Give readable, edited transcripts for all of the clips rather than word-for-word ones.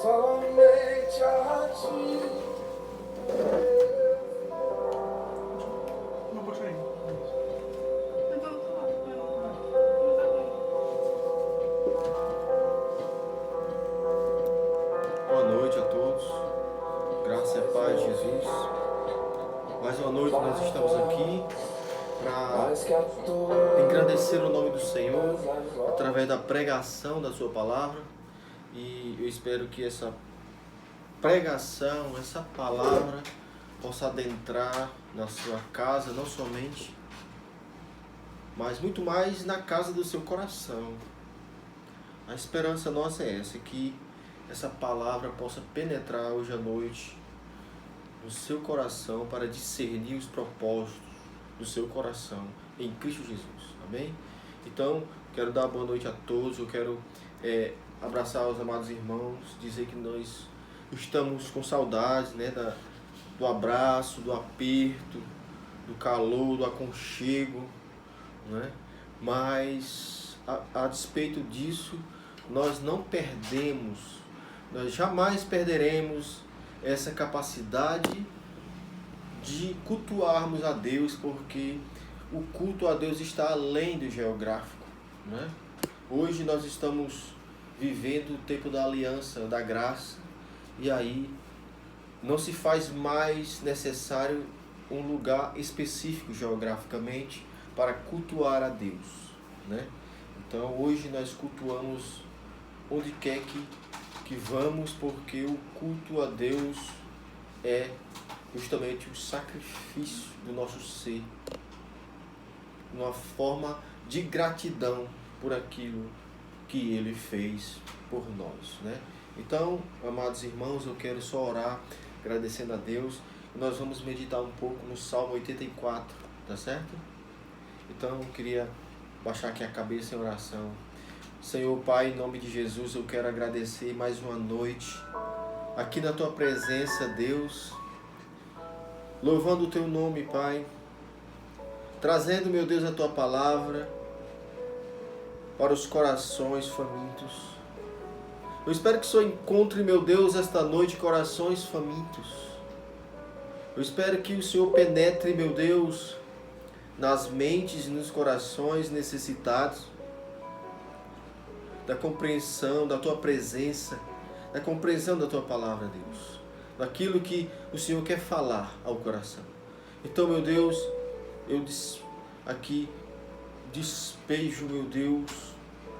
somente a ti. Não, puxa aí. Boa noite a todos, graça e paz de Jesus. Mais uma noite nós estamos aqui para engrandecer o nome do Senhor através da pregação da sua palavra, e eu espero que essa pregação, essa palavra possa adentrar na sua casa, não somente, mas muito mais na casa do seu coração. A esperança nossa é essa, que essa palavra possa penetrar hoje à noite no seu coração para discernir os propósitos do seu coração em Cristo Jesus. Amém? Então, quero dar boa noite a todos. Eu quero abraçar os amados irmãos, dizer que nós estamos com saudades, né, do abraço, do aperto, do calor, do aconchego, né? Mas, a despeito disso, nós não perdemos, nós jamais perderemos essa capacidade de cultuarmos a Deus, porque o culto a Deus está além do geográfico, né? Hoje nós estamos vivendo o tempo da aliança, da graça, e aí não se faz mais necessário um lugar específico geograficamente para cultuar a Deus, né? Então hoje nós cultuamos onde quer que vamos, porque o culto a Deus é justamente o sacrifício do nosso ser, uma forma de gratidão por aquilo que Ele fez por nós, né? Então, amados irmãos, eu quero só orar, agradecendo a Deus, e nós vamos meditar um pouco no Salmo 84, tá certo? Então, eu queria baixar aqui a cabeça em oração. Senhor Pai, em nome de Jesus, eu quero agradecer mais uma noite aqui na Tua presença, Deus, louvando o Teu nome, Pai, trazendo, meu Deus, a Tua palavra para os corações famintos. Eu espero que o Senhor encontre, meu Deus, esta noite corações famintos. Eu espero que o Senhor penetre, meu Deus, nas mentes e nos corações necessitados da compreensão da Tua presença, da compreensão da Tua palavra, Deus, daquilo que o Senhor quer falar ao coração. Então, meu Deus, eu aqui despejo, meu Deus,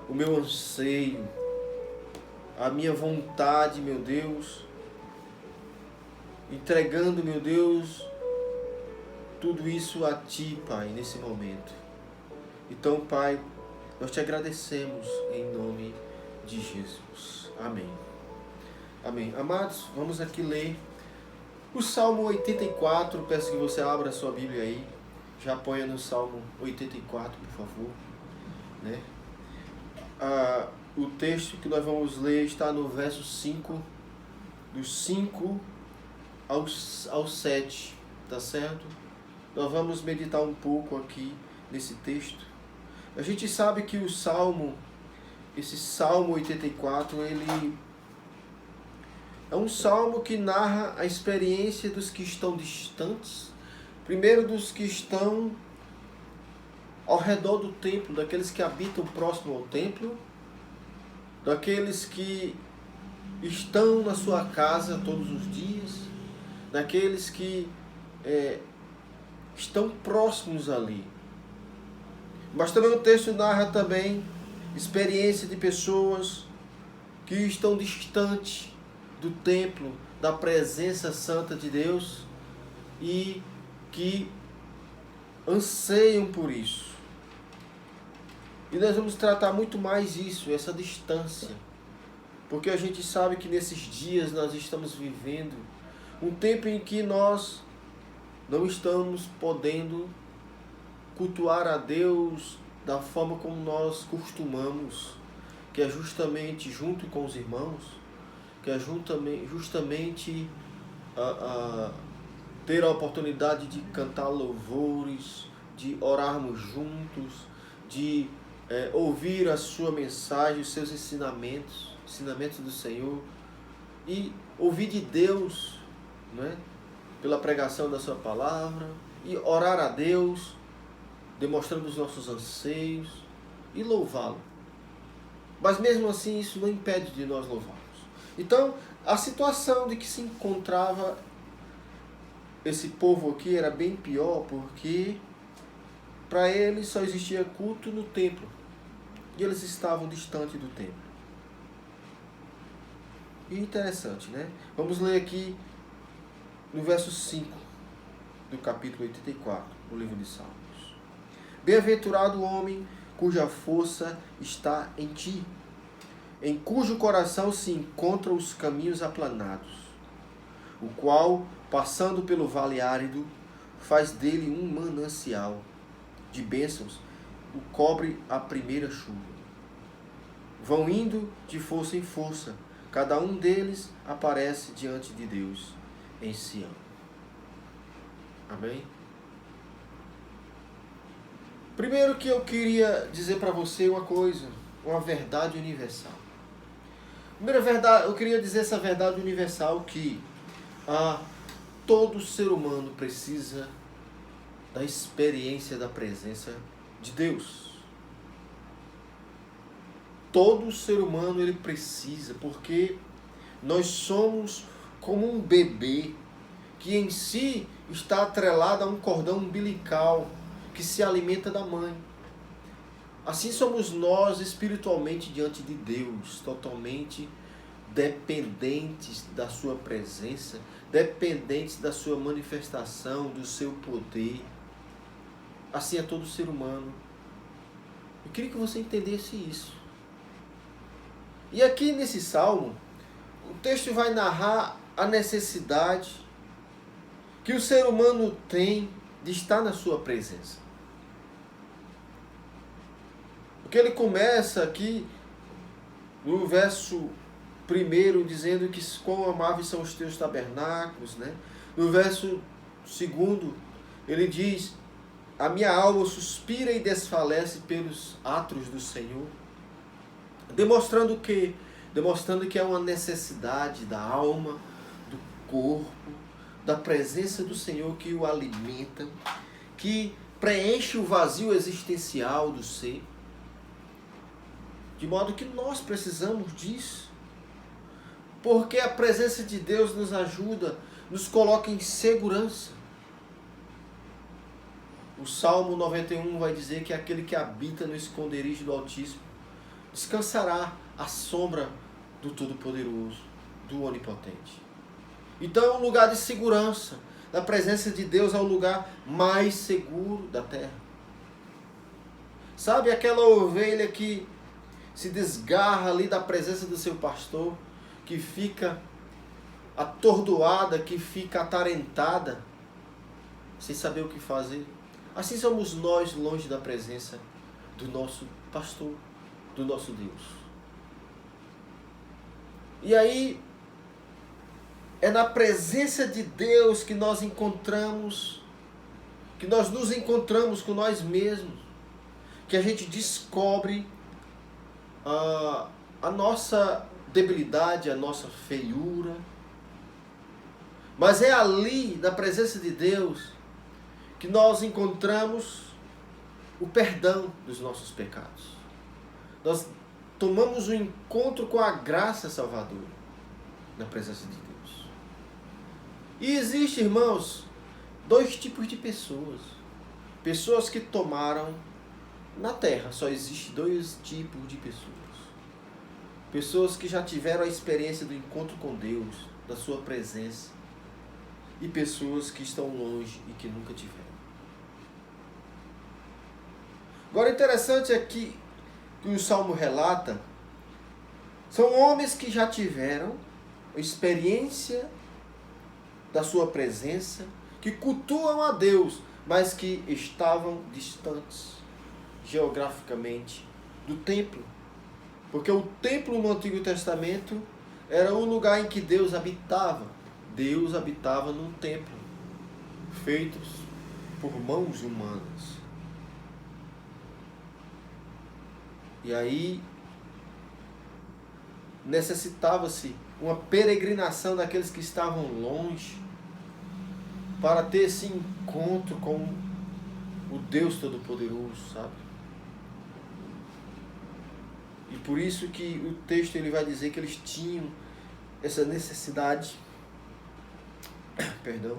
o meu anseio, a minha vontade, meu Deus, entregando, meu Deus, tudo isso a Ti, Pai, nesse momento. Então, Pai, nós Te agradecemos em nome de Jesus. Amém. Amém. Amados, vamos aqui ler o Salmo 84. Peço que você abra a sua Bíblia aí. Já apoia no Salmo 84, por favor, né? O texto que nós vamos ler está no verso 5, dos 5 ao 7, tá certo? Nós vamos meditar um pouco aqui nesse texto. A gente sabe que o Salmo, esse Salmo 84, ele é um salmo que narra a experiência dos que estão distantes, primeiro dos que estão ao redor do templo, daqueles que habitam próximo ao templo, daqueles que estão na sua casa todos os dias, daqueles que estão próximos ali. Mas também o texto narra também experiência de pessoas que estão distantes do templo, da presença santa de Deus, e que anseiam por isso. E nós vamos tratar muito mais isso, essa distância, porque a gente sabe que nesses dias nós estamos vivendo um tempo em que nós não estamos podendo cultuar a Deus da forma como nós costumamos, que é justamente junto com os irmãos, que é justamente ter a oportunidade de cantar louvores, de orarmos juntos, de ouvir a sua mensagem, os seus ensinamentos do Senhor. e ouvir de Deus, né, pela pregação da sua palavra, e orar a Deus, demonstrando os nossos anseios, e louvá-lo. Mas mesmo assim isso não impede de nós louvarmos. Então, a situação de que se encontrava esse povo aqui era bem pior, porque para eles só existia culto no templo. E eles estavam distante do templo. E interessante, né? Vamos ler aqui no verso 5 do capítulo 84 do livro de Salmos. Bem-aventurado o homem cuja força está em ti, em cujo coração se encontram os caminhos aplanados, o qual, passando pelo vale árido, faz dele um manancial de bênçãos, o cobre a primeira chuva. Vão indo de força em força, cada um deles aparece diante de Deus em Sião. Amém? Primeiro que eu queria dizer para você uma coisa, uma verdade universal. Primeira verdade, eu queria dizer essa verdade universal que todo ser humano precisa da experiência da presença de Deus. Todo ser humano ele precisa, porque nós somos como um bebê que em si está atrelado a um cordão umbilical que se alimenta da mãe. Assim somos nós espiritualmente diante de Deus, totalmente dependentes da sua presença, dependentes da sua manifestação, do seu poder. Assim é todo ser humano. Eu queria que você entendesse isso. E aqui nesse salmo, o texto vai narrar a necessidade que o ser humano tem de estar na sua presença. Porque ele começa aqui no verso 1 dizendo que quão amáveis são os teus tabernáculos, né? No verso 2 ele diz: a minha alma suspira e desfalece pelos atos do Senhor. Demonstrando que é uma necessidade da alma, do corpo, da presença do Senhor que o alimenta, que preenche o vazio existencial do ser. De modo que nós precisamos disso. Porque a presença de Deus nos ajuda, nos coloca em segurança. O Salmo 91 vai dizer que aquele que habita no esconderijo do Altíssimo descansará à sombra do Todo-Poderoso, do Onipotente. Então é um lugar de segurança. A presença de Deus é o lugar mais seguro da terra. Sabe aquela ovelha que se desgarra ali da presença do seu pastor, que fica atordoada, que fica atarentada, sem saber o que fazer? Assim somos nós longe da presença do nosso pastor, do nosso Deus. E aí, é na presença de Deus que nós encontramos, que nós nos encontramos com nós mesmos, que a gente descobre a nossa debilidade, a nossa feiura. Mas é ali, na presença de Deus, que nós encontramos o perdão dos nossos pecados. Nós tomamos o encontro com a graça salvadora na presença de Deus. E existe, irmãos, dois tipos de pessoas. Pessoas que tomaram na terra, só existe dois tipos de pessoas. Pessoas que já tiveram a experiência do encontro com Deus, da sua presença. E pessoas que estão longe e que nunca tiveram. Agora, interessante é que o Salmo relata, são homens que já tiveram a experiência da sua presença, que cultuam a Deus, mas que estavam distantes geograficamente do templo. Porque o templo no Antigo Testamento era o lugar em que Deus habitava. Deus habitava num templo, feitos por mãos humanas. E aí necessitava-se uma peregrinação daqueles que estavam longe, para ter esse encontro com o Deus Todo-Poderoso, sabe? E por isso que o texto ele vai dizer que eles tinham essa necessidade, perdão,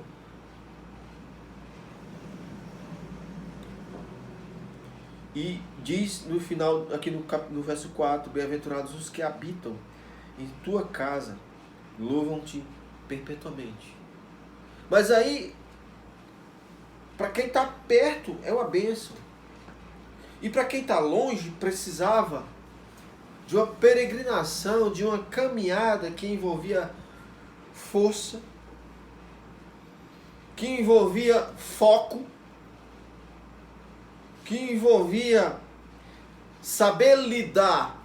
e diz no final, aqui no verso 4, bem-aventurados os que habitam em tua casa, louvam-te perpetuamente. Mas aí, para quem está perto, é uma bênção. E para quem está longe, precisava de uma peregrinação, de uma caminhada que envolvia força, que envolvia foco, que envolvia saber lidar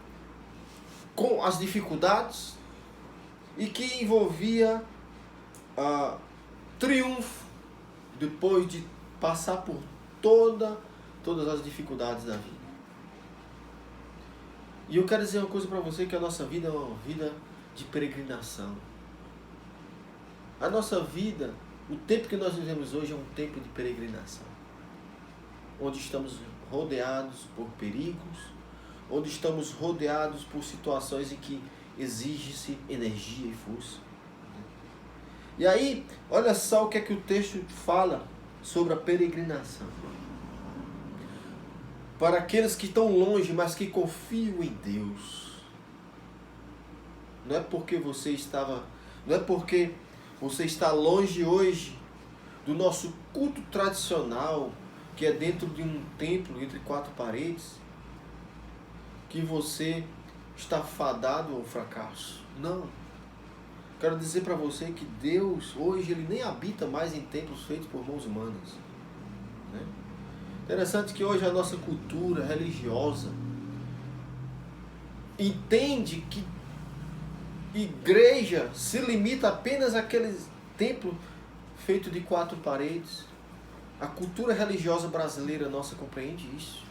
com as dificuldades e que envolvia triunfo depois de passar por todas as dificuldades da vida. E eu quero dizer uma coisa para você, que a nossa vida é uma vida de peregrinação. A nossa vida, o tempo que nós vivemos hoje é um tempo de peregrinação, onde estamos rodeados por perigos, onde estamos rodeados por situações em que exige-se energia e força. E aí, olha só o que é que o texto fala sobre a peregrinação. Para aqueles que estão longe, mas que confiam em Deus. Não é porque você está longe hoje do nosso culto tradicional, que é dentro de um templo entre quatro paredes, que você está fadado ao fracasso. Não. Quero dizer para você que Deus, hoje, Ele nem habita mais em templos feitos por mãos humanas. Né? Interessante que hoje a nossa cultura religiosa entende que igreja se limita apenas àquele templo feito de quatro paredes. A cultura religiosa brasileira nossa compreende isso.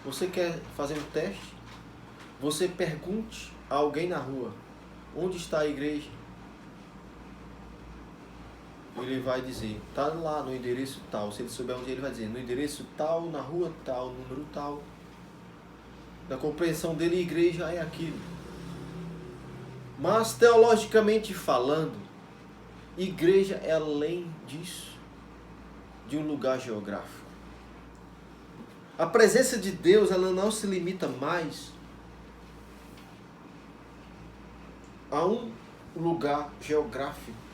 Você quer fazer um teste? Você pergunte a alguém na rua: onde está a igreja? Ele vai dizer: está lá no endereço tal. Se ele souber onde, ele vai dizer: no endereço tal, na rua tal, número tal. Na compreensão dele, igreja é aquilo. Mas teologicamente falando, igreja é além disso, de um lugar geográfico. A presença de Deus, ela não se limita mais a um lugar geográfico.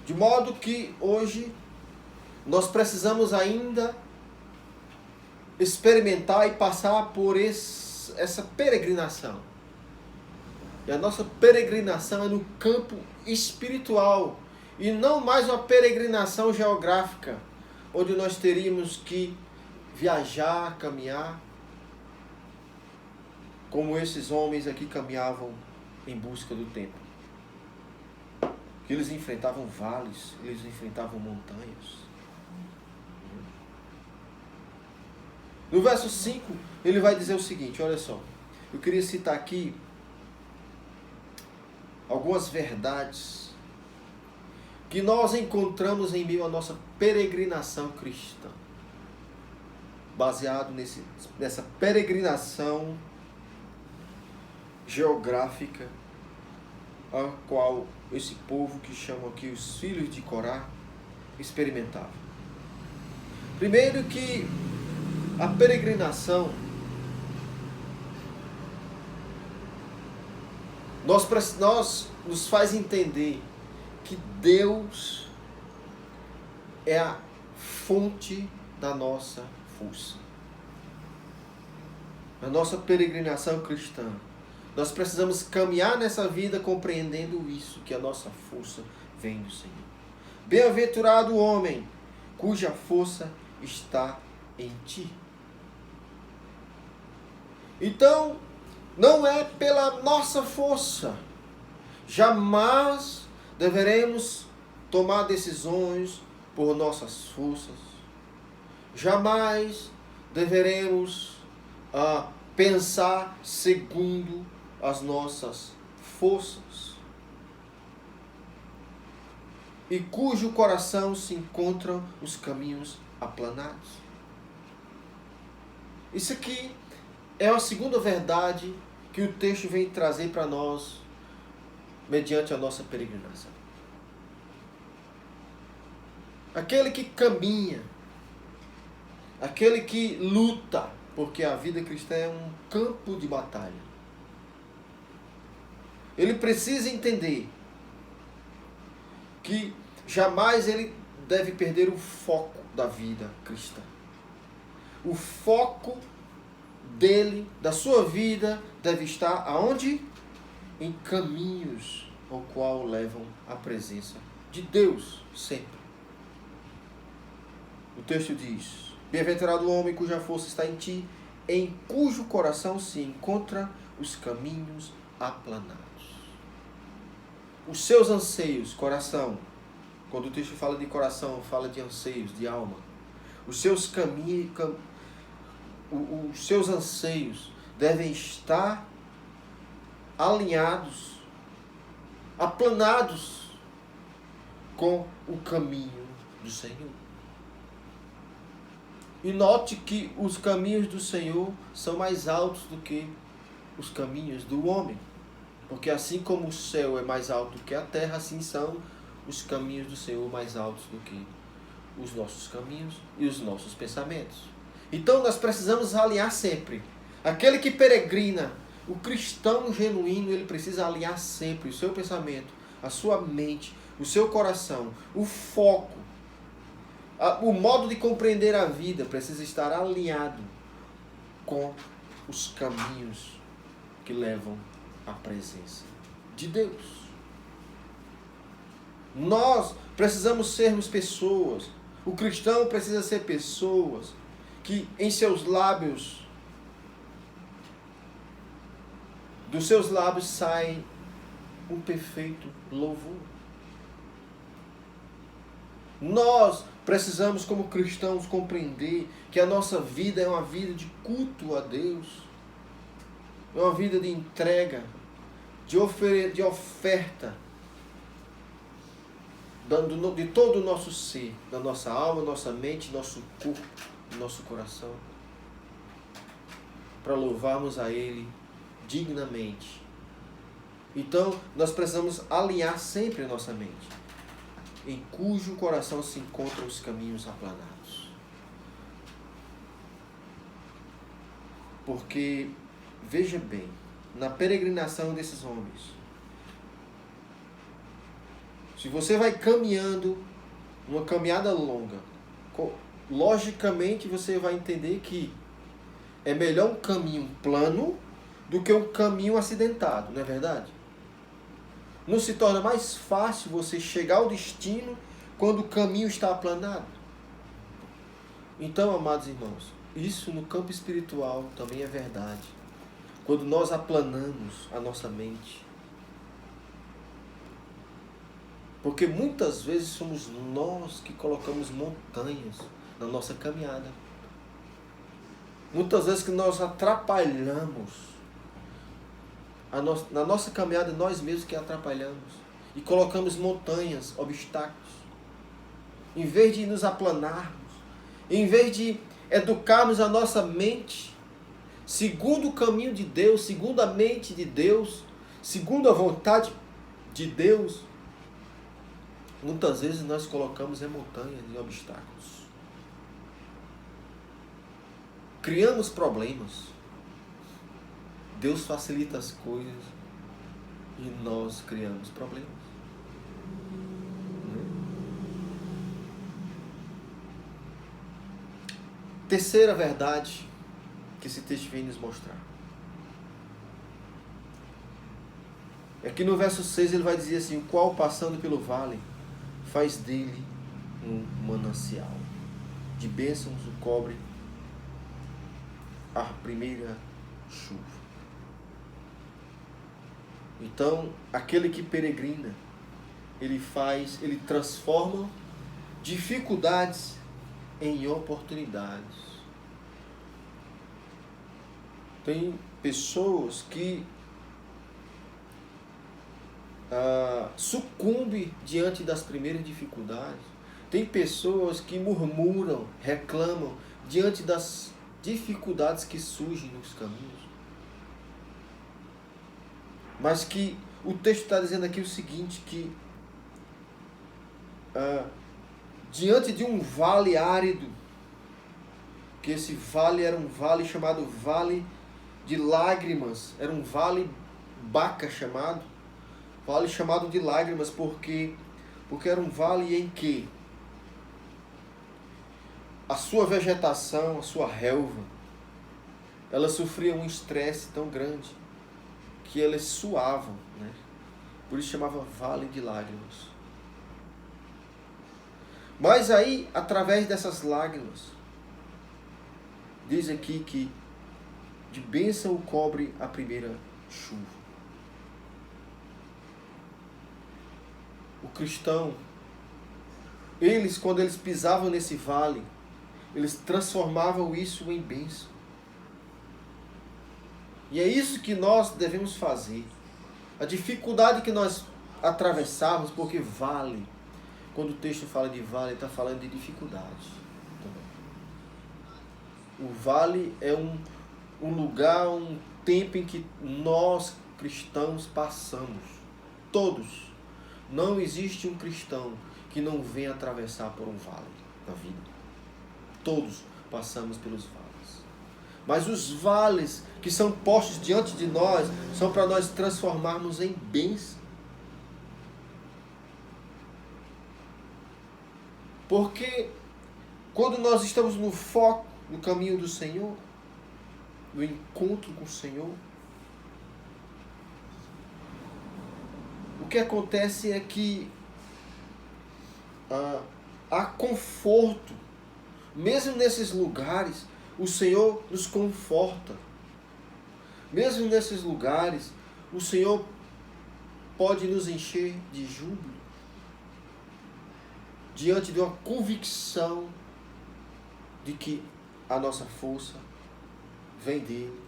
De modo que hoje nós precisamos ainda experimentar e passar por essa peregrinação. E a nossa peregrinação é no campo espiritual e não mais uma peregrinação geográfica, onde nós teríamos que viajar, caminhar, como esses homens aqui caminhavam em busca do templo. Eles enfrentavam vales, eles enfrentavam montanhas. No verso 5, ele vai dizer o seguinte, olha só. Eu queria citar aqui algumas verdades que nós encontramos em meio à nossa peregrinação cristã. Baseado nessa peregrinação geográfica, a qual esse povo que chamam aqui os filhos de Corá experimentavam. Primeiro que a peregrinação nos faz entender que Deus é a fonte da nossa força. Na nossa peregrinação cristã, nós precisamos caminhar nessa vida compreendendo isso, que a nossa força vem do Senhor. Bem-aventurado o homem cuja força está em ti. Então, não é pela nossa força. Jamais deveremos tomar decisões por nossas forças. Jamais deveremos pensar segundo as nossas forças e cujo coração se encontram os caminhos aplanados. Isso aqui é a segunda verdade que o texto vem trazer para nós mediante a nossa peregrinação. Aquele que caminha, aquele que luta, porque a vida cristã é um campo de batalha. Ele precisa entender que jamais ele deve perder o foco da vida cristã. O foco dele, da sua vida, deve estar aonde? Em caminhos ao qual levam a presença de Deus sempre. O texto diz: bem-aventurado o homem cuja força está em ti, em cujo coração se encontra os caminhos aplanados. Os seus anseios, coração. Quando o texto fala de coração, fala de anseios, de alma. Os seus caminhos, os seus anseios devem estar alinhados, aplanados com o caminho do Senhor. E note que os caminhos do Senhor são mais altos do que os caminhos do homem. Porque assim como o céu é mais alto que a terra, assim são os caminhos do Senhor mais altos do que os nossos caminhos e os nossos pensamentos. Então nós precisamos alinhar sempre. Aquele que peregrina, o cristão genuíno, ele precisa alinhar sempre o seu pensamento, a sua mente, o seu coração, o foco. O modo de compreender a vida precisa estar alinhado com os caminhos que levam à presença de Deus. Nós precisamos sermos pessoas. O cristão precisa ser pessoas que em seus lábios, dos seus lábios sai um perfeito louvor. Nós precisamos, como cristãos, compreender que a nossa vida é uma vida de culto a Deus, é uma vida de entrega, de oferta, de todo o nosso ser, da nossa alma, nossa mente, nosso corpo, nosso coração, para louvarmos a Ele dignamente. Então, nós precisamos alinhar sempre a nossa mente, em cujo coração se encontram os caminhos aplanados. Porque, veja bem, na peregrinação desses homens, se você vai caminhando, uma caminhada longa, logicamente você vai entender que é melhor um caminho plano do que um caminho acidentado, não é verdade? Não se torna mais fácil você chegar ao destino quando o caminho está aplanado? Então, amados irmãos, isso no campo espiritual também é verdade. Quando nós aplanamos a nossa mente. Porque muitas vezes somos nós que colocamos montanhas na nossa caminhada. Muitas vezes que nós atrapalhamos. Na nossa caminhada, nós mesmos que atrapalhamos. E colocamos montanhas, obstáculos. Em vez de nos aplanarmos, em vez de educarmos a nossa mente, segundo o caminho de Deus, segundo a mente de Deus, segundo a vontade de Deus, muitas vezes nós colocamos em montanhas e obstáculos. Criamos problemas. Deus facilita as coisas e nós criamos problemas. Terceira verdade que esse texto vem nos mostrar. É que no verso 6 ele vai dizer assim: o qual passando pelo vale faz dele um manancial. De bênçãos o cobre a primeira chuva. Então, aquele que peregrina, ele transforma dificuldades em oportunidades. Tem pessoas que sucumbe diante das primeiras dificuldades. Tem pessoas que murmuram, reclamam diante das dificuldades que surgem nos caminhos. Mas que o texto está dizendo aqui o seguinte, que diante de um vale árido, que esse vale era um vale chamado Vale de Lágrimas, era um vale Baca chamado, vale chamado de lágrimas, porque era um vale em que a sua vegetação, a sua relva, ela sofria um estresse tão grande que elas suavam, né? Por isso chamava Vale de Lágrimas. Mas aí, através dessas lágrimas, diz aqui que de bênção o cobre a primeira chuva. O cristão, quando eles pisavam nesse vale, eles transformavam isso em bênção. E é isso que nós devemos fazer. A dificuldade que nós atravessamos, porque vale, quando o texto fala de vale, está falando de dificuldade também. O vale é um lugar, um tempo em que nós cristãos passamos. Todos. Não existe um cristão que não venha atravessar por um vale da vida. Todos passamos pelos vales. Mas os vales que são postos diante de nós são para nós transformarmos em bênção. Porque quando nós estamos no foco, no caminho do Senhor, no encontro com o Senhor, o que acontece é que há conforto. Mesmo nesses lugares, o Senhor nos conforta. Mesmo nesses lugares, o Senhor pode nos encher de júbilo, diante de uma convicção de que a nossa força vem dele,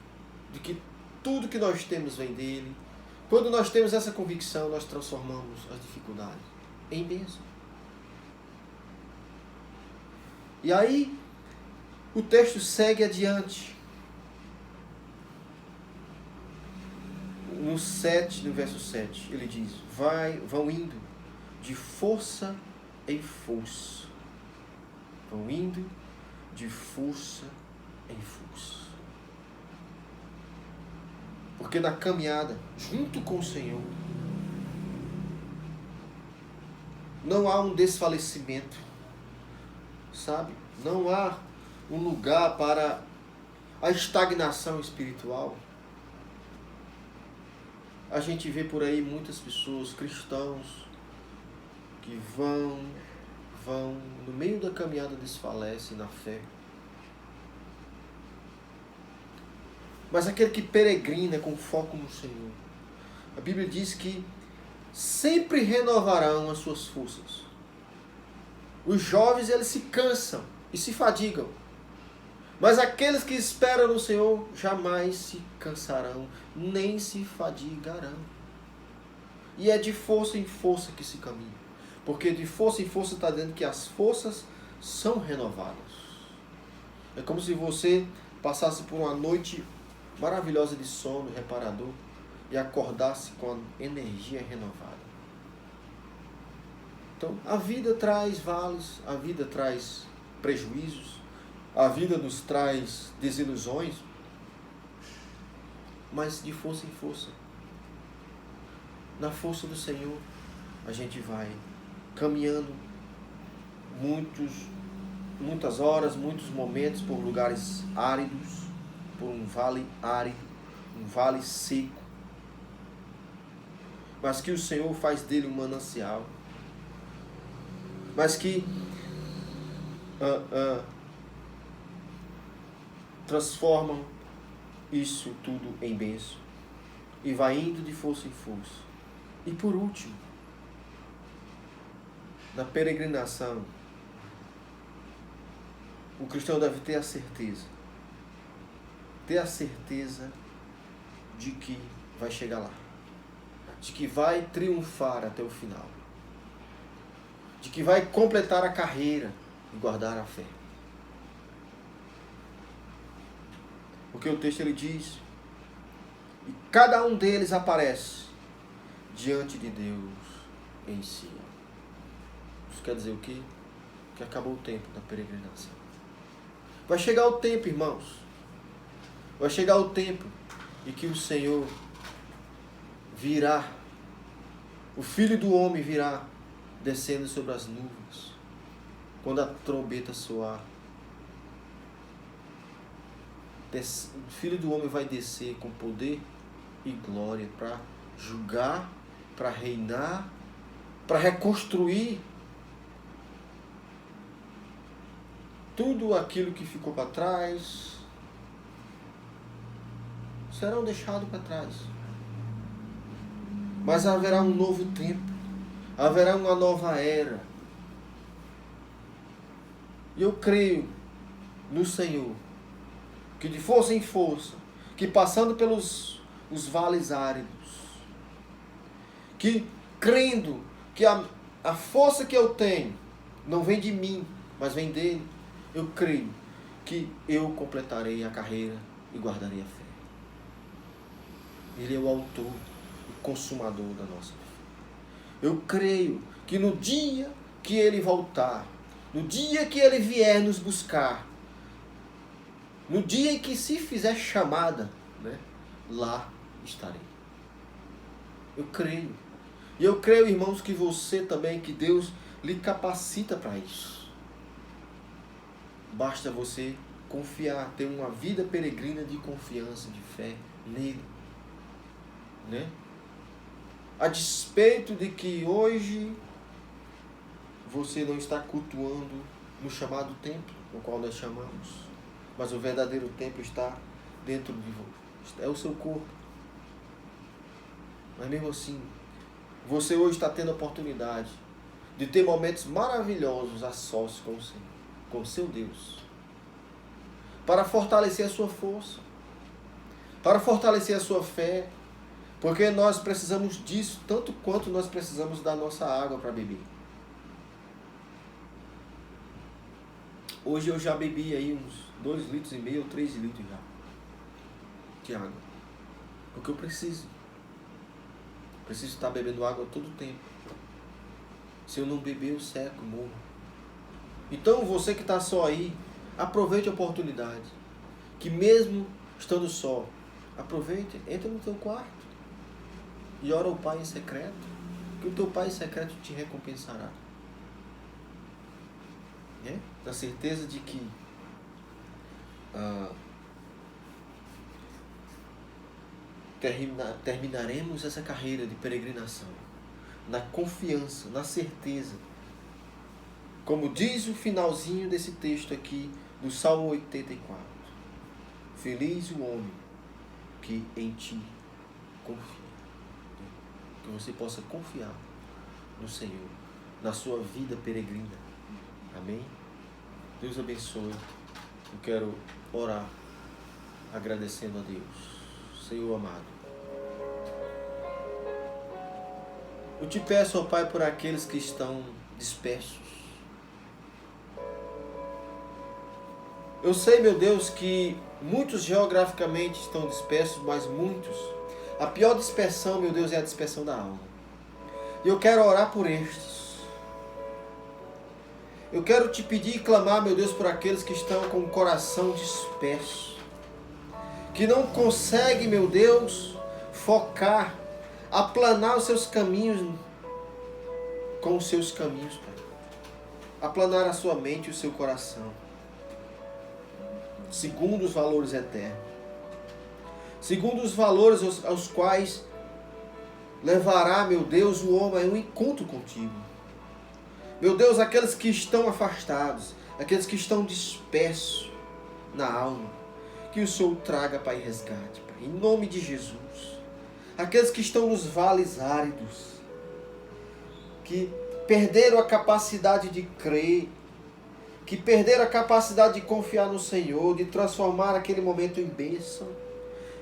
de que tudo que nós temos vem dele. Quando nós temos essa convicção, nós transformamos as dificuldades em bênção. E aí, o texto segue adiante. No verso 7, ele diz: vão indo de força em força. Vão indo de força em força. Porque na caminhada, junto com o Senhor, não há um desfalecimento, sabe? Não há um lugar para a estagnação espiritual. A gente vê por aí muitas pessoas, cristãos, que vão, no meio da caminhada desfalecem na fé. Mas aquele que peregrina com foco no Senhor, a Bíblia diz que sempre renovarão as suas forças. Os jovens, eles se cansam e se fadigam. Mas aqueles que esperam no Senhor jamais se cansarão, nem se fadigarão. E é de força em força que se caminha. Porque de força em força está dizendo que as forças são renovadas. É como se você passasse por uma noite maravilhosa de sono reparador e acordasse com a energia renovada. Então, a vida traz vales, a vida traz prejuízos, a vida nos traz desilusões, mas de força em força. Na força do Senhor, a gente vai caminhando muitas horas, muitos momentos por lugares áridos, por um vale árido, um vale seco, mas que o Senhor faz dele um manancial, mas que transformam isso tudo em bênção e vai indo de força em força. E por último, na peregrinação, o cristão deve ter a certeza de que vai chegar lá. de que vai triunfar até o final, de que vai completar a carreira e guardar a fé. Porque o texto ele diz, e cada um deles aparece diante de Deus em si. Isso quer dizer o quê? Que acabou o tempo da peregrinação. Vai chegar o tempo, irmãos. Vai chegar o tempo em que o Senhor virá, o Filho do Homem virá descendo sobre as nuvens, quando a trombeta soar. O Filho do Homem vai descer com poder e glória para julgar, para reinar, para reconstruir tudo aquilo que ficou para trás, serão deixados para trás. Mas haverá um novo tempo, haverá uma nova era. E eu creio no Senhor, que de força em força, que passando pelos os vales áridos, que crendo que a força que eu tenho não vem de mim, mas vem dele, eu creio que eu completarei a carreira e guardarei a fé. Ele é o autor e consumador da nossa fé. Eu creio que no dia que ele voltar, no dia que ele vier nos buscar, no dia em que se fizer chamada, né, lá estarei. Eu creio. E eu creio, irmãos, que você também, que Deus lhe capacita para isso. Basta você confiar, ter uma vida peregrina de confiança, de fé nele. Né? A despeito de que hoje você não está cultuando no chamado templo, no qual nós chamamos, mas o verdadeiro templo está dentro de você, é o seu corpo. Mas mesmo assim, você hoje está tendo a oportunidade de ter momentos maravilhosos a sós com o Senhor, com o seu Deus, para fortalecer a sua força, para fortalecer a sua fé, porque nós precisamos disso tanto quanto nós precisamos da nossa água para beber. Hoje eu já bebi aí uns 2,5 litros ou 3 litros já de água, porque eu preciso estar bebendo água todo o tempo. Se eu não beber, eu seco, morro. Então você que está só aí, aproveite a oportunidade, que mesmo estando só, aproveite, entra no teu quarto e ora ao Pai em secreto, que o teu Pai em secreto te recompensará. Na certeza de que terminaremos essa carreira de peregrinação na confiança, na certeza, como diz o finalzinho desse texto aqui do Salmo 84: feliz o homem que em ti confia. Que você possa confiar no Senhor, na sua vida peregrina. Amém? Deus abençoe. Eu quero orar agradecendo a Deus. Senhor amado, eu te peço, ó Pai, por aqueles que estão dispersos. Eu sei, meu Deus, que muitos geograficamente estão dispersos, mas muitos, a pior dispersão, meu Deus, é a dispersão da alma. E eu quero orar por estes. Eu quero te pedir e clamar, meu Deus, por aqueles que estão com o coração disperso, que não conseguem, meu Deus, focar, aplanar os seus caminhos com os seus caminhos, Pai. Aplanar a sua mente e o seu coração, segundo os valores eternos, segundo os valores aos quais levará, meu Deus, o homem a um encontro contigo. Meu Deus, aqueles que estão afastados, aqueles que estão dispersos na alma, que o Senhor traga, Pai, resgate, Pai, em nome de Jesus. Aqueles que estão nos vales áridos, que perderam a capacidade de crer, que perderam a capacidade de confiar no Senhor, de transformar aquele momento em bênção.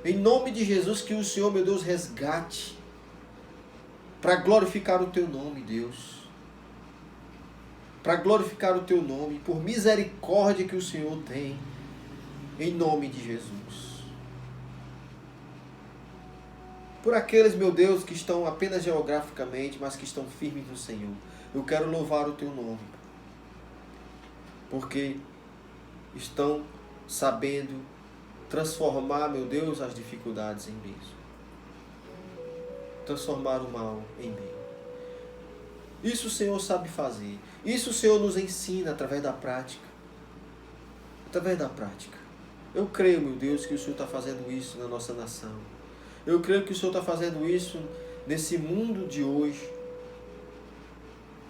Em nome de Jesus, que o Senhor, meu Deus, resgate para glorificar o teu nome, Deus. Para glorificar o teu nome, por misericórdia que o Senhor tem, em nome de Jesus. Por aqueles, meu Deus, que estão apenas geograficamente, mas que estão firmes no Senhor, eu quero louvar o teu nome, porque estão sabendo transformar, meu Deus, as dificuldades em bênção. Transformar o mal em bem. Isso o Senhor sabe fazer. Isso o Senhor nos ensina através da prática. Através da prática. Eu creio, meu Deus, que o Senhor está fazendo isso na nossa nação. Eu creio que o Senhor está fazendo isso nesse mundo de hoje.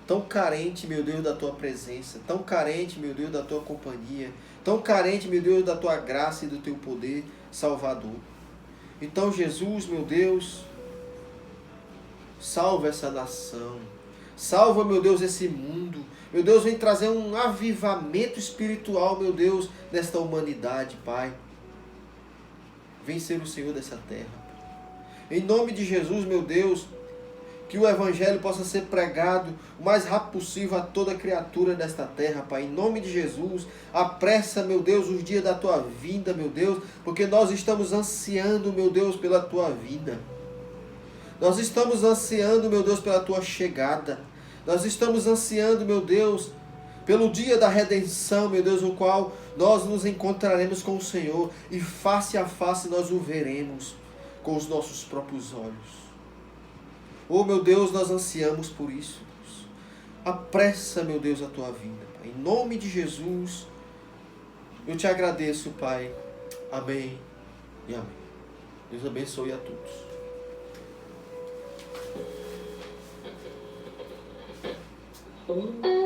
Tão carente, meu Deus, da Tua presença. Tão carente, meu Deus, da Tua companhia. Tão carente, meu Deus, da Tua graça e do Teu poder salvador. Então, Jesus, meu Deus, salva essa nação. Salva, meu Deus, esse mundo. Meu Deus, vem trazer um avivamento espiritual, meu Deus, nesta humanidade, Pai. Vem ser o Senhor dessa terra. Em nome de Jesus, meu Deus, que o Evangelho possa ser pregado o mais rápido possível a toda criatura desta terra, Pai. Em nome de Jesus, apressa, meu Deus, os dias da Tua vinda, meu Deus, porque nós estamos ansiando, meu Deus, pela Tua vida. Nós estamos ansiando, meu Deus, pela Tua chegada. Nós estamos ansiando, meu Deus, pelo dia da redenção, meu Deus, no qual nós nos encontraremos com o Senhor e face a face nós o veremos com os nossos próprios olhos. Oh, meu Deus, nós ansiamos por isso, Deus. Apressa, meu Deus, a Tua vinda, Pai. Em nome de Jesus, eu Te agradeço, Pai. Amém e amém. Deus abençoe a todos. Oh.